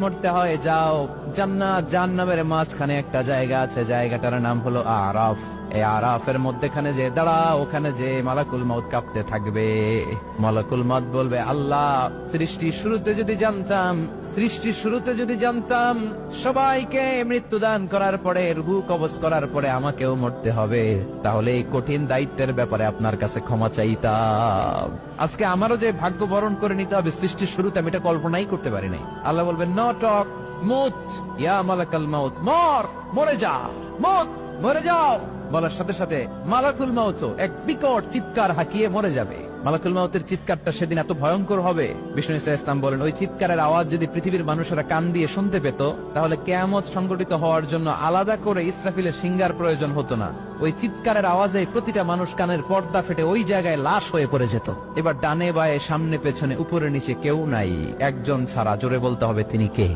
মরতে হয় যাও, জান্নাত জাহান্নামের মাঝখানে একটা জায়গা আছে, জায়গাটার নাম হলো আরাফ। এই আরাফের মধ্যখানে যে দাঁড়া, ওখানে যে মালাকুল মউত কাঁপতে থাকবে। মালাকুল মউত বলবে, আল্লাহ সৃষ্টির শুরুতে যদি জানতাম সবাইকে মৃত্যুদান করার পরে, রূহ কবজ করার পরে আমাকেও মরতে হবে, তাহলে এই কঠিন দায়িত্বের ব্যাপারে আপনার কাছে ক্ষমা চাইতাম। আজকে আমারও যে ভাগ্য বরণ করে নিতে হবে সৃষ্টির শুরুতে, আমি এটা কল্পনাই করতে পারি নাই। আল্লাহ বলবেন, নো টক, মুত ইয়া মালাকাল মাউত, মরে যা, মরে যাও। বলার সাথে সাথে মালাকুল মাউত এক বিকট চিৎকার হাঁকিয়ে মরে যাবে। মালাকুল মাউতের চিৎকারটা সেদিন এত ভয়ঙ্কর হবে, বিষ্ণু ঈসা ইসলাম বলেন, ওই চিৎকারের আওয়াজ যদি পৃথিবীর মানুষেরা কান দিয়ে শুনতে পেত, তাহলে কিয়ামত সংগঠিত হওয়ার জন্য আলাদা করে ইসরাফিলের সিঙ্গার প্রয়োজন হতো না। ওই চিৎকারের আওয়াজে প্রতিটা মানুষ কানের পর্দা ফেটে ওই জায়গায় লাশ হয়ে পড়ে যেত। এবার ডানে বায়ে সামনে পেছনে উপরে নিচে কেউ নাই, একজন ছাড়া। জোরে বলতে হবে, তিনি কে?